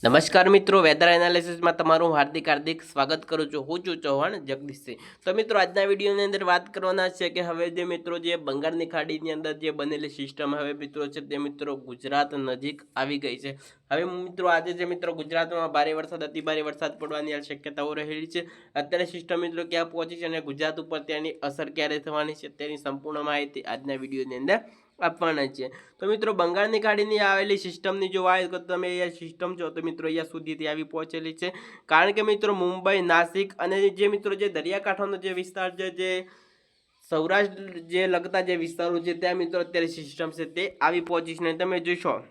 નમસ્કાર મિત્રો, વેધર એનાલિસિસમાં તમારું હાર્દિક સ્વાગત કરું છું. હું છું ચૌહાણ જગદીશસિંહ. તો મિત્રો, આજના વિડીયોની અંદર વાત કરવાના છે કે હવે જે મિત્રો જે બંગાળની ખાડીની અંદર જે બનેલી સિસ્ટમ હવે મિત્રો છે તે મિત્રો ગુજરાત નજીક આવી ગઈ છે. હવે મિત્રો આજે જે મિત્રો ગુજરાતમાં ભારે વરસાદ અતિભારે વરસાદ પડવાની શક્યતાઓ રહેલી છે. અત્યારે સિસ્ટમ મિત્રો ક્યાં પહોંચી છે અને ગુજરાત ઉપર તેની અસર ક્યારે થવાની છે તેની સંપૂર્ણ માહિતી આજના વિડીયોની અંદર આપવાના છે. તો મિત્રો બંગાળની ખાડીની આવેલી સિસ્ટમની જો વાત કરો તમે અહીંયા સિસ્ટમ છો તો મિત્રો અહીંયા સુધીથી આવી પહોંચેલી છે. કારણ કે મિત્રો મુંબઈ, નાસિક અને જે મિત્રો જે દરિયાકાંઠાનો જે વિસ્તાર છે, જે સૌરાષ્ટ્ર જે લગતા જે વિસ્તારો છે ત્યાં મિત્રો અત્યારે સિસ્ટમ છે તે આવી પહોંચી છે. તમે જોશો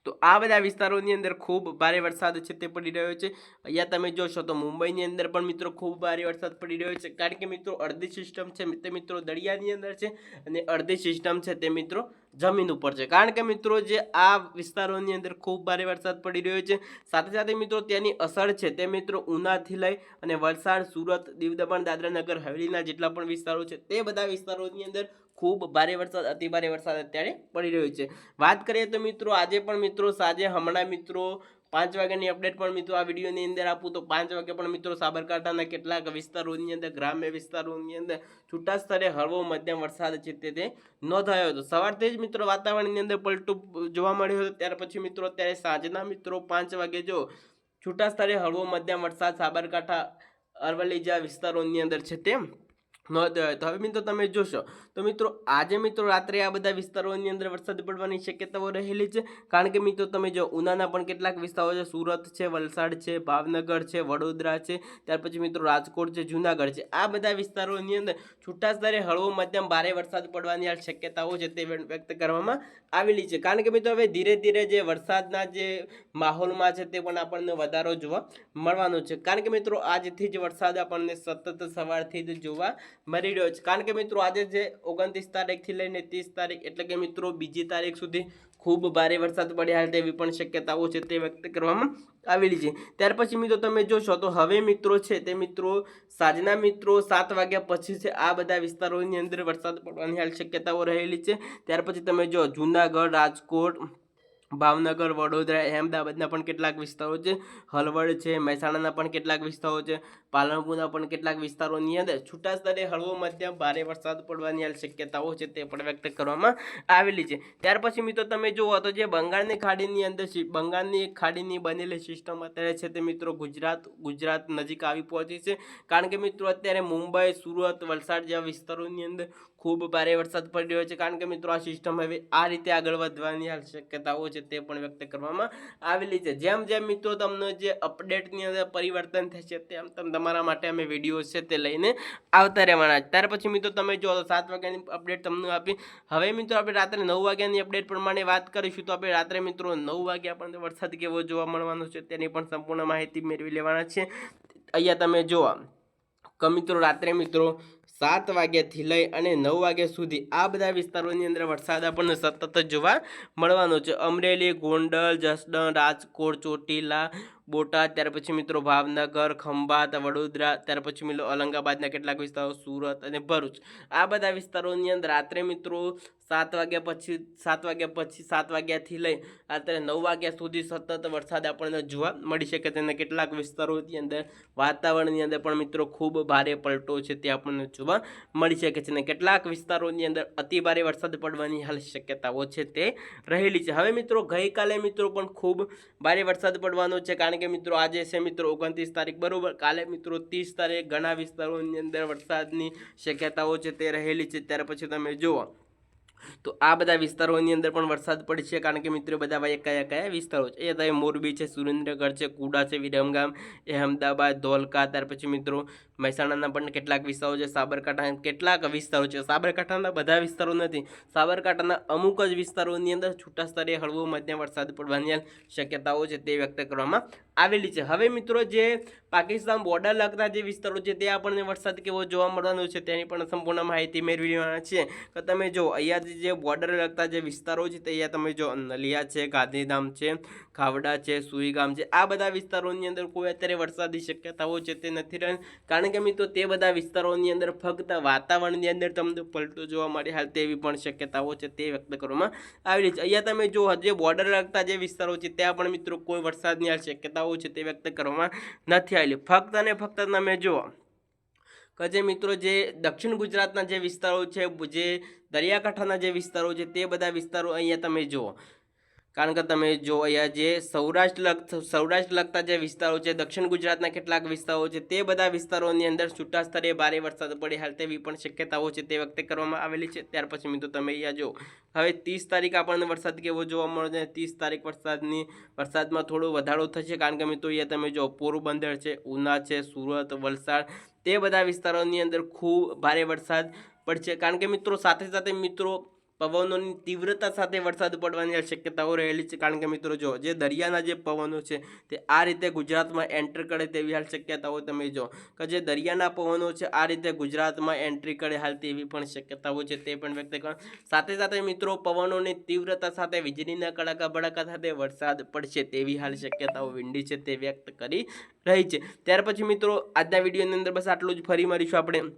તો આ બધા વિસ્તારોની અંદર ખૂબ ભારે વરસાદ છે તે પડી રહ્યો છે. અહીંયા તમે જોશો તો મુંબઈની અંદર પણ મિત્રો ખૂબ ભારે વરસાદ પડી રહ્યો છે. કારણ કે મિત્રો અડધી સિસ્ટમ છે તે મિત્રો દરિયાની અંદર છે અને અડધી સિસ્ટમ છે તે મિત્રો જમીન ઉપર છે. કારણ કે મિત્રો જે આ વિસ્તારોની અંદર ખૂબ ભારે વરસાદ પડી રહ્યો છે, સાથે સાથે મિત્રો તેની અસર છે તે મિત્રો ઉનાથી લઈ અને વલસાડ, સુરત, દીવ દમણ, દાદરા નગર હવેલીના જેટલા પણ વિસ્તારો છે તે બધા વિસ્તારોની અંદર ખૂબ ભારે વરસાદ અતિભારે વરસાદ અત્યારે પડી રહ્યો છે. વાત કરીએ તો મિત્રો આજે પણ મિત્રો સાંજે હમણાં મિત્રો 5 વાગ્યાની અપડેટ પણ મિત્રો આ વિડીયોની અંદર આપું તો 5 વાગે પણ મિત્રો સાબરકાંઠાના કેટલાક વિસ્તારોની અંદર, ગ્રામ્ય વિસ્તારોની અંદર છૂટા સ્તરે હળવો મધ્યમ વરસાદ છે તે નોંધાયો હતો. સવારથી જ મિત્રો વાતાવરણની અંદર પલટું જોવા મળ્યો હતો. ત્યાર પછી મિત્રો અત્યારે સાંજના મિત્રો 5 વાગે જો છૂટા સ્તરે હળવો મધ્યમ વરસાદ સાબરકાંઠા, અરવલ્લી જેવા વિસ્તારોની અંદર છે તેમ નોંધાયો. તો હવે મિત્રો તમે જોશો તો મિત્રો આજે મિત્રો રાત્રે આ બધા વિસ્તારોની અંદર વરસાદ પડવાની શક્યતાઓ રહેલી છે. કારણ કે મિત્રો તમે જો ઉનાના પણ કેટલાક વિસ્તારો છે, સુરત છે, વલસાડ છે, ભાવનગર છે, વડોદરા છે, ત્યાર પછી મિત્રો રાજકોટ છે, જુનાગઢ છે, આ બધા વિસ્તારોની અંદર છૂટા સ્તરે હળવો મધ્યમ ભારે વરસાદ પડવાની આ શક્યતાઓ છે તે વ્યક્ત કરવામાં આવેલી છે. કારણ કે મિત્રો હવે ધીરે ધીરે જે વરસાદના જે માહોલમાં છે તે પણ આપણને વધારો જોવા મળવાનો છે. કારણ કે મિત્રો આજથી જ વરસાદ આપણને સતત સવારથી જ જોવા મળી રહ્યો છે. કારણ કે મિત્રો આજે જે 29 તારીખથી લઈને 30 તારીખ એટલે કે મિત્રો બીજી તારીખ સુધી ખૂબ ભારે વરસાદ પડ્યા તેવી પણ શક્યતાઓ છે તે વ્યક્ત કરવામાં આવેલી છે. ત્યાર પછી મિત્રો તમે જોશો તો હવે મિત્રો છે તે મિત્રો સાંજના મિત્રો 7 વાગ્યા પછી છે આ બધા વિસ્તારોની અંદર વરસાદ પડવાની હાલ શક્યતાઓ રહેલી છે. ત્યાર પછી તમે જો જુનાગઢ, રાજકોટ, ભાવનગર, વડોદરા, અહેમદાબાદના પણ કેટલાક વિસ્તારો છે, હળવદ છે, મહેસાણાના પણ કેટલાક વિસ્તારો છે, પાલનપુરના પણ કેટલાક વિસ્તારોની અંદર છૂટા સ્તરે હળવો મધ્યમ ભારે વરસાદ પડવાની હાલ શક્યતાઓ છે તે પણ વ્યક્ત કરવામાં આવેલી છે. ત્યાર પછી મિત્રો તમે જુઓ તો જે બંગાળની ખાડીની અંદર બંગાળની ખાડીની બનેલી સિસ્ટમ અત્યારે છે તે મિત્રો ગુજરાત નજીક આવી પહોંચી છે. કારણ કે મિત્રો અત્યારે મુંબઈ, સુરત, વલસાડ જેવા વિસ્તારોની અંદર ખૂબ ભારે વરસાદ પડી રહ્યો છે. કારણ કે મિત્રો આ સિસ્ટમ હવે આ રીતે આગળ વધવાની હાલ શક્યતાઓ છે તે પણ વ્યક્ત કરવામાં આવેલી છે. જેમ જેમ મિત્રો તમને જે અપડેટની અંદર પરિવર્તન થશે તેમ તેમ તમારા માટે અમે વિડીયો છે તે લઈને આવતા રહેવાના. ત્યાર પછી મિત્રો તમે જો 7 વાગ્યાની અપડેટ તમને આપી. હવે મિત્રો આપણે રાત્રે 9 વાગ્યાની અપડેટ પ્રમાણે વાત કરીશું. તો આપણે રાત્રે મિત્રો 9 વાગે આપણને વરસાદ કેવો જોવા મળવાનો છે તેની પણ સંપૂર્ણ માહિતી મેળવી લેવાના છે. અહીંયા તમે જોવા મિત્રો રાત્રે મિત્રો 7 વાગ્યાથી લઈ અને 9 વાગ્યા સુધી આ બધા વિસ્તારોની અંદર વરસાદ આપણને સતત જોવા મળવાનો છે. અમરેલી, ગોંડલ, જસદણ, રાજકોટ, ચોટીલા, બોટાદ, ત્યાર પછી મિત્રો ભાવનગર, ખંભાત, વડોદરા, ત્યાર પછી મિત્રો ઔરંગાબાદના કેટલાક વિસ્તારો, સુરત અને ભરૂચ, આ બધા વિસ્તારોની અંદર રાત્રે મિત્રો 7 વાગ્યાથી લઈ રાત્રે 9 વાગ્યા સુધી સતત વરસાદ આપણને જોવા મળી શકે છે. અને કેટલાક વિસ્તારોની અંદર વાતાવરણની અંદર પણ મિત્રો ખૂબ ભારે પલટો છે તે આપણને જોવા મળી શકે છે. અને કેટલાક વિસ્તારોની અંદર અતિ ભારે વરસાદ પડવાની હાલ શક્યતાઓ છે તે રહેલી છે. હવે મિત્રો ગઈકાલે મિત્રો પણ ખૂબ ભારે વરસાદ પડવાનો છે. કારણ કે મિત્રો આજે છે મિત્રો 29 તારીખ બરોબર. કાલે મિત્રો 30 તારીખ ઘણા વિસ્તારોની અંદર વરસાદની શક્યતાઓ છે તે રહેલી છે. ત્યાર પછી તમે જુઓ તો આ બધા વિસ્તારોની અંદર પણ વરસાદ પડશે. કારણ કે મિત્રો બધા કયા વિસ્તારો છે એ તમે મોરબી છે, સુરેન્દ્રનગર છે, કુડા છે, વિરમગામ, અહેમદાબાદ, ધોલકા, ત્યાર પછી મિત્રો મહેસાણાના પણ કેટલાક વિસ્તારો છે, સાબરકાંઠાના કેટલાક વિસ્તારો છે. સાબરકાંઠાના બધા વિસ્તારો નથી, સાબરકાંઠાના અમુક જ વિસ્તારોની અંદર છૂટા સ્તરે હળવો મધ્યમ વરસાદ પડવાની શક્યતાઓ છે તે વ્યક્ત કરવામાં આવેલી છે. હવે મિત્રો જે પાકિસ્તાન બોર્ડર લગતા જે વિસ્તારો છે તે આપણને વરસાદ કેવો જોવા મળવાનો છે તેની પણ સંપૂર્ણ માહિતી મેળવી લેવાના છે. તો તમે જો અહીંયા જે બોર્ડર લગતા જે વિસ્તારો છે તે અહીંયા તમે જો નલિયા છે, ગાંધીધામ છે, ખાવડા છે, સુઈગામ છે, આ બધા વિસ્તારોની અંદર કોઈ અત્યારે વરસાદી શક્યતાઓ છે તે નથી રહી. કારણ કારણ કે મિત્રો તે બધા વિસ્તારોની અંદર ફક્ત વાતાવરણની અંદર તમને પલટો જોવા મળે હાલ તેવી પણ શક્યતાઓ છે તે વ્યક્ત કરવામાં આવી રહી છે। અહીંયા તમે જો જે બોર્ડર લગતા જે વિસ્તારો છે ત્યાં પણ મિત્રો કોઈ વરસાદની હાલ શક્યતાઓ છે તે વ્યક્ત કરવામાં નથી આવેલી। ફક્ત અને ફક્ત તમે જુઓ કે જે મિત્રો જે દક્ષિણ ગુજરાતના જે વિસ્તારો છે, જે દરિયાકાંઠાના જે વિસ્તારો છે તે બધા વિસ્તારો અહીંયા તમે જુઓ, કારણ કે તમે જો અહીંયા જે સૌરાષ્ટ્ર લગતા જે વિસ્તારો છે, દક્ષિણ ગુજરાતના કેટલાક વિસ્તારો છે તે બધા વિસ્તારોની અંદર છૂટા સ્તરે ભારે વરસાદ પડે હાલ તેવી પણ શક્યતાઓ છે તે વ્યક્ત કરવામાં આવેલી છે। ત્યાર પછી મિત્રો તમે અહીંયા જો હવે 30 તારીખ આપણને વરસાદ કેવો જોવા મળે છે। 30 તારીખ વરસાદમાં થોડો વધારો થશે, કારણ કે મિત્રો અહીંયા તમે જો પોરબંદર છે, ઉના છે, સુરત, વલસાડ તે બધા વિસ્તારોની અંદર ખૂબ ભારે વરસાદ પડશે, કારણ કે મિત્રો સાથે સાથે મિત્રો પવનોની તીવ્રતા સાથે વરસાદ પડવાની શક્યતાઓ રહેલી છે। કારણ કે મિત્રો જો જે દરિયાના જે પવનો છે તે આ રીતે ગુજરાતમાં એન્ટર કરે તેવી હાલ શક્યતાઓ તમે જો કે જે દરિયાના પવનો છે આ રીતે ગુજરાતમાં એન્ટ્રી કરે હાલ તેવી પણ શક્યતાઓ છે તે પણ વ્યક્ત કરવા। સાથે સાથે મિત્રો પવનોની તીવ્રતા સાથે વીજળીના કડાકા ભડાકા સાથે વરસાદ પડશે તેવી હાલ શક્યતાઓ વિંડી છે તે વ્યક્ત કરી રહી છે। ત્યાર પછી મિત્રો આજના વિડીયોની અંદર બસ આટલું જ। ફરી મળીશું આપણે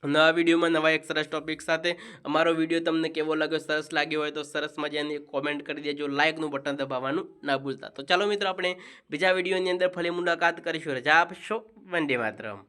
નવા વિડીયોમાં નવા એક સરસ ટોપિક સાથે। અમારો વિડીયો તમને કેવો લાગ્યો, સરસ લાગ્યો હોય તો સરસ મજાની કોમેન્ટ કરી દેજો, લાઇકનું બટન દબાવવાનું ના ભૂલતા। તો ચાલો મિત્રો આપણે બીજા વિડીયોની અંદર ફરી મુલાકાત કરીશું। રજા આપશો, વંદે માતરમ।